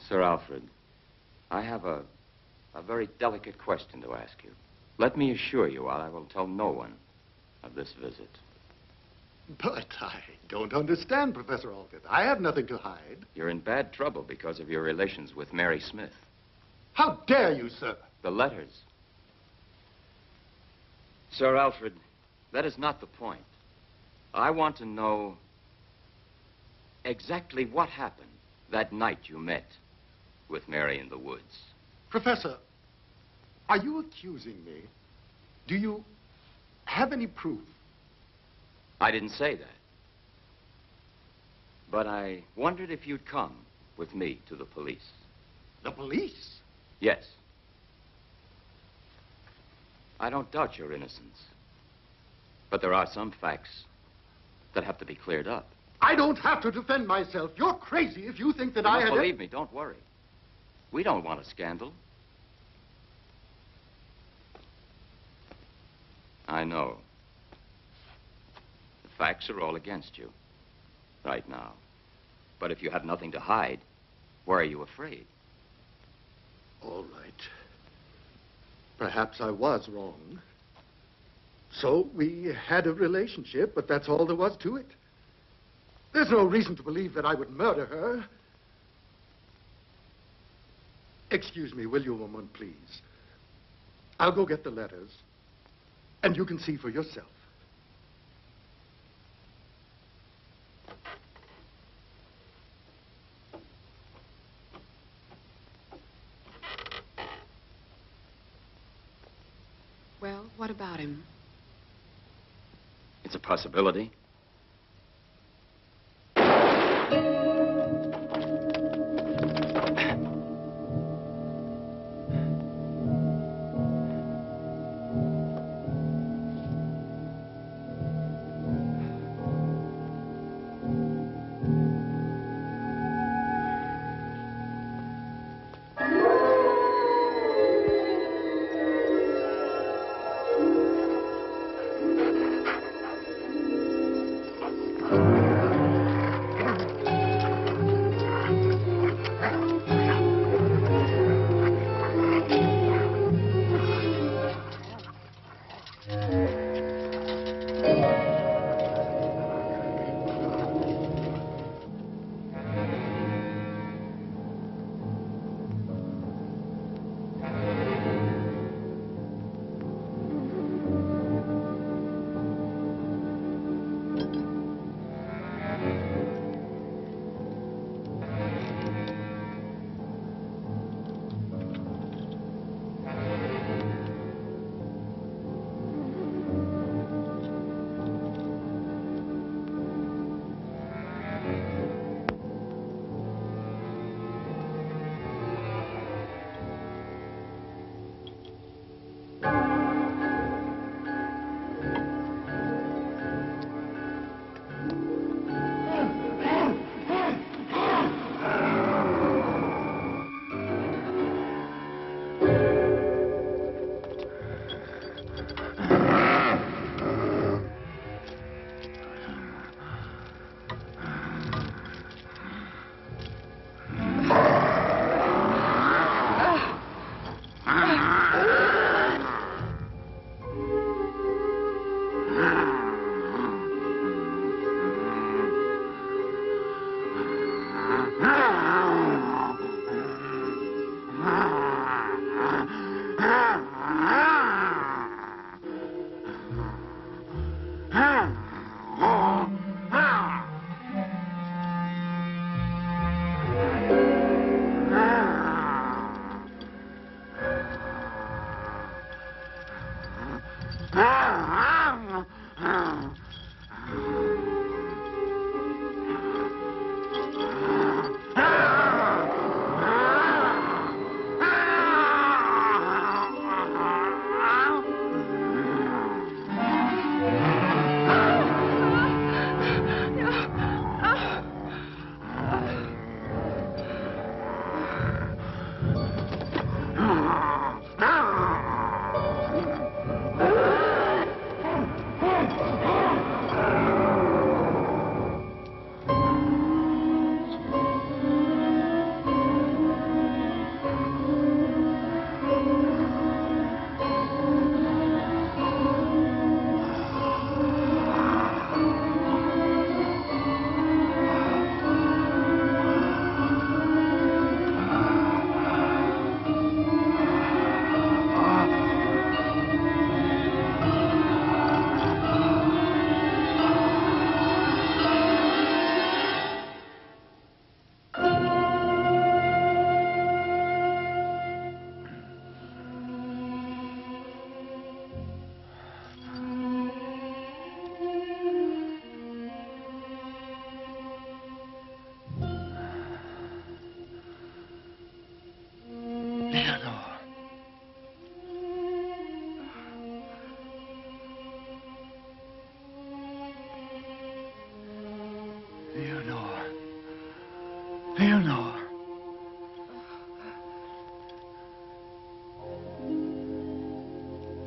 Sir Alfred, I have a very delicate question to ask you. Let me assure you, I will tell no one of this visit. But I don't understand, Professor Alfred. I have nothing to hide. You're in bad trouble because of your relations with Mary Smith. How dare you, sir? The letters. Sir Alfred, that is not the point. I want to know exactly what happened that night you met with Mary in the woods. Professor, are you accusing me? Do you have any proof? I didn't say that. But I wondered if you'd come with me to the police. The police? Yes. I don't doubt your innocence. But there are some facts that have to be cleared up. I don't have to defend myself. You're crazy if you think that I had... Believe me, don't worry. We don't want a scandal. I know. The facts are all against you right now. But if you have nothing to hide, why are you afraid? All right. Perhaps I was wrong. So we had a relationship, but that's all there was to it. There's no reason to believe that I would murder her. Excuse me, will you, woman, please? I'll go get the letters, and you can see for yourself. What about him? It's a possibility.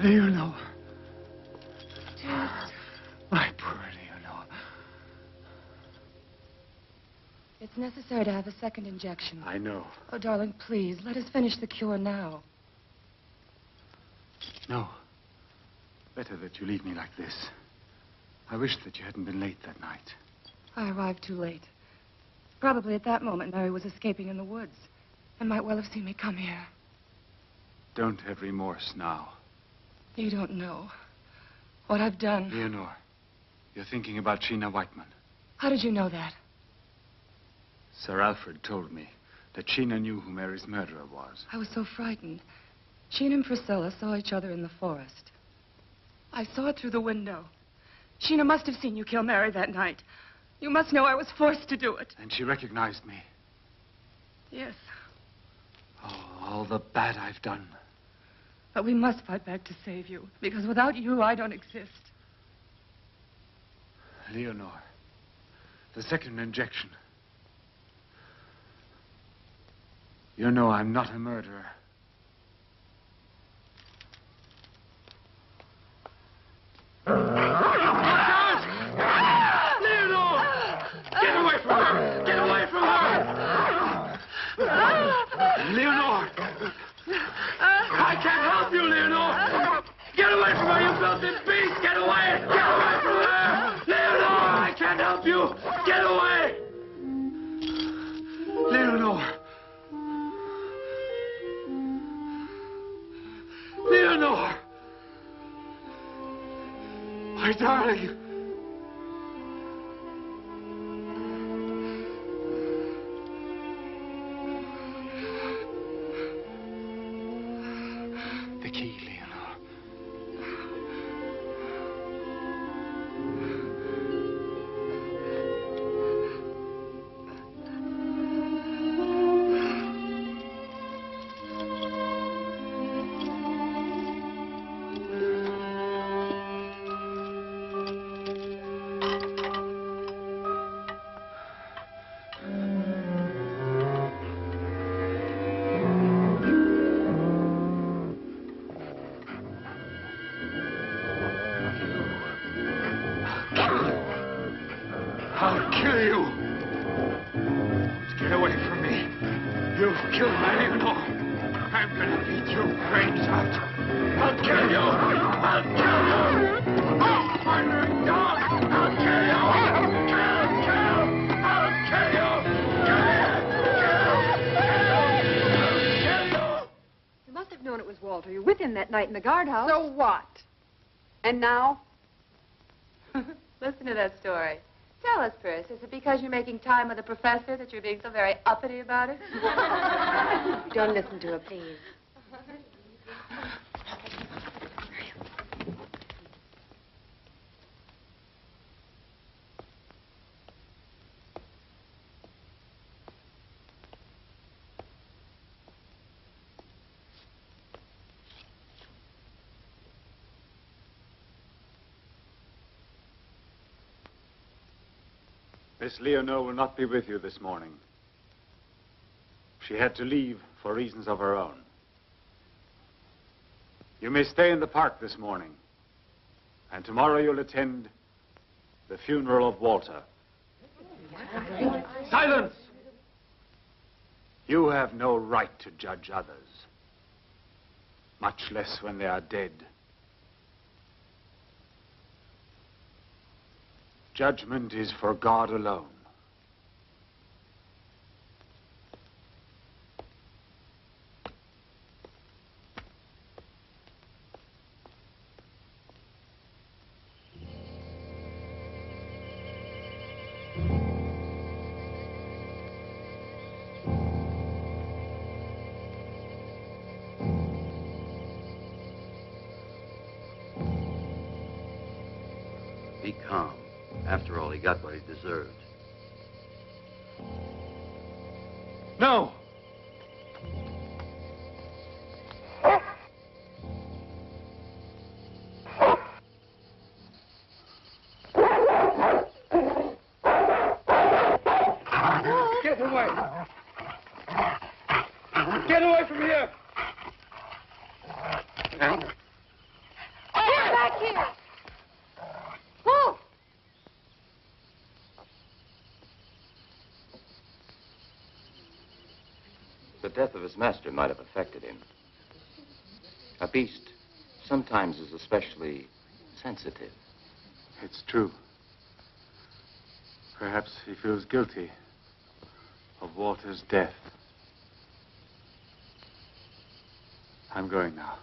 Leonore. My poor Leonore. It's necessary to have a second injection. I know. Oh, darling, please, let us finish the cure now. No. Better that you leave me like this. I wish that you hadn't been late that night. I arrived too late. Probably at that moment, Mary was escaping in the woods and might well have seen me come here. Don't have remorse now. You don't know what I've done. Leonore, you're thinking about Sheena Whiteman. How did you know that? Sir Alfred told me that Sheena knew who Mary's murderer was. I was so frightened. She and Priscilla saw each other in the forest. I saw it through the window. Sheena must have seen you kill Mary that night. You must know I was forced to do it. And she recognized me. Yes. Oh, all the bad I've done. But we must fight back to save you, because without you, I don't exist. Leonore, the second injection. You know I'm not a murderer. Leonore! Get away from her! Get away from her! Leonore! I can't help you, Leonore! Get away from her, you filthy beast! Get away! Get away from her! Leonore! I can't help you! Get away! Leonore! Leonore! My darling! The key, Leonore. I'll kill you! Get away from me! You've killed my Leonore! I'm gonna beat your brains out! I'll kill you! I'll kill you! Oh, murdering dog! I'll kill you! Kill! I'll kill you! You must have known it was Walter. You were with him that night in the guardhouse. So what? And now? Listen to that story. Tell us, Percy, is it because you're making time with the professor that you're being so very uppity about it? Don't listen to her, please. Miss Leonore will not be with you this morning. She had to leave for reasons of her own. You may stay in the park this morning, and tomorrow you'll attend the funeral of Walter. Silence! You have no right to judge others, much less when they are dead. Judgment is for God alone. Be calm. After all, he got what he deserved. No! Get away! Get away from here! Get back here! Move! The death of his master might have affected him. A beast sometimes is especially sensitive. It's true. Perhaps he feels guilty of Walter's death. I'm going now.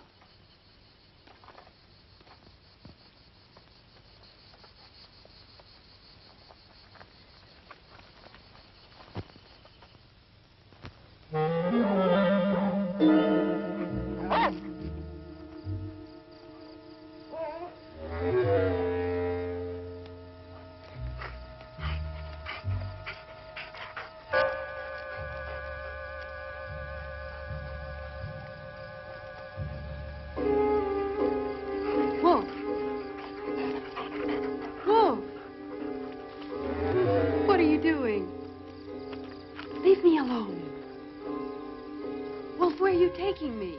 alone. Wolf, where are you taking me?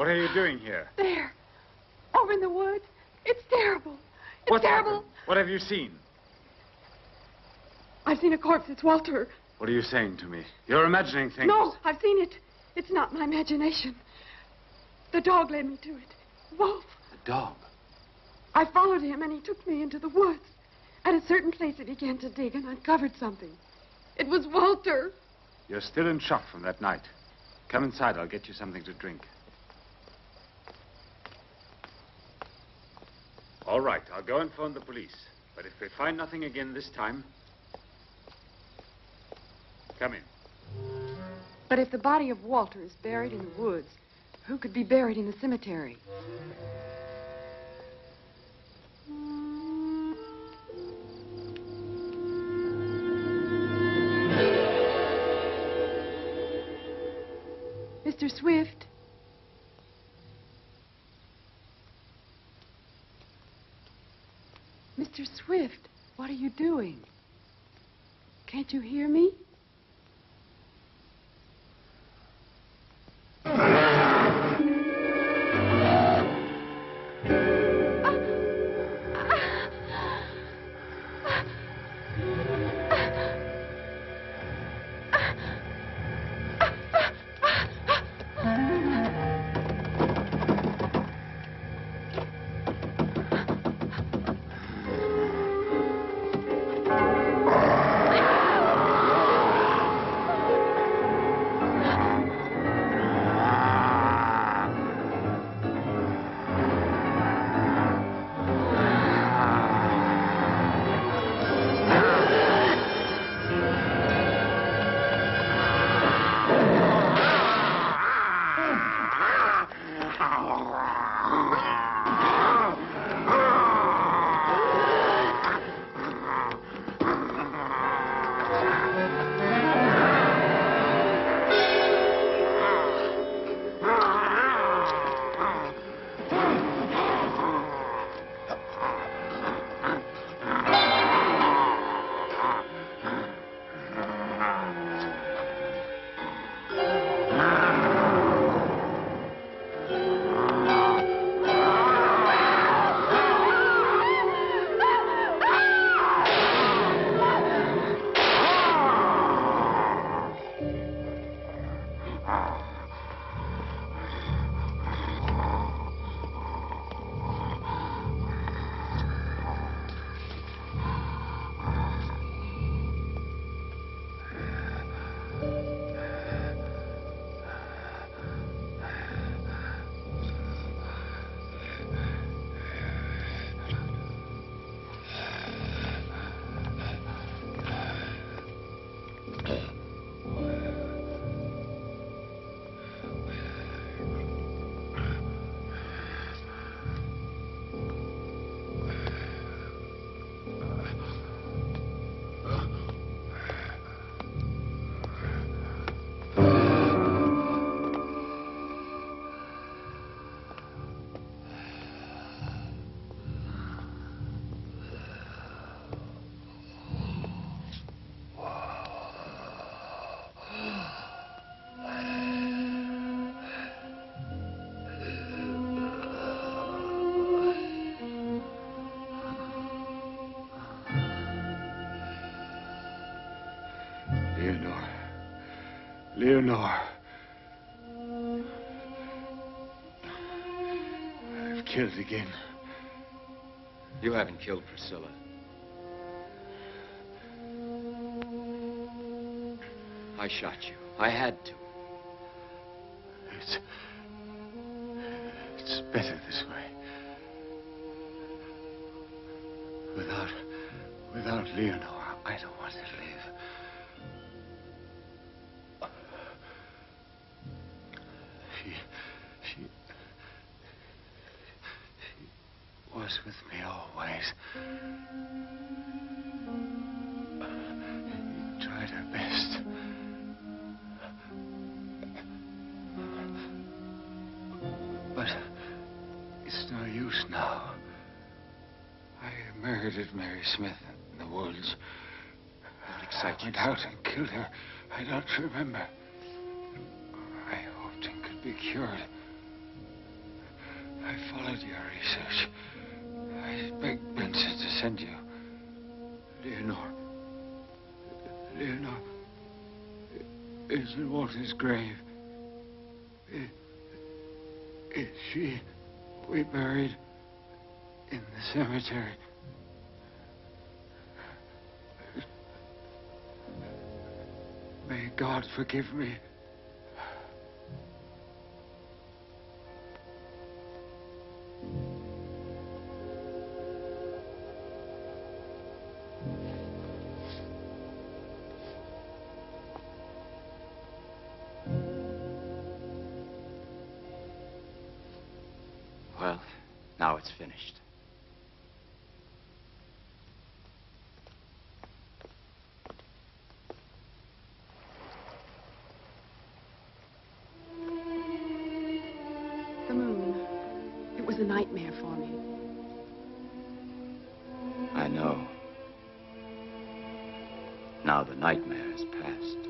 What are you doing here? There. Over in the woods. It's terrible. It's terrible. Happened? What have you seen? I've seen a corpse. It's Walter. What are you saying to me? You're imagining things. No, I've seen it. It's not my imagination. The dog led me to it. Wolf. The dog? I followed him, and he took me into the woods. At a certain place, he began to dig and uncovered something. It was Walter. You're still in shock from that night. Come inside. I'll get you something to drink. All right, I'll go and phone the police. But if we find nothing again this time, come in. But if the body of Walter is buried in the woods, who could be buried in the cemetery? Mr. Swift? Mr. Swift, what are you doing? Can't you hear me? Leonore. I've killed again. You haven't killed Priscilla. I shot you. I had to. It's better this way. Without Leonore, I don't want to live. She was with me always. She tried her best. But it's no use now. I murdered Mary Smith in the woods. I went out and killed her. I don't remember. I hoped it could be cured. I followed your research. I begged Benson to send you. Leonore is in Walter's grave. Is she we buried in the cemetery? May God forgive me. Well, now it's finished. The moon. It was a nightmare for me. I know. Now the nightmare has passed.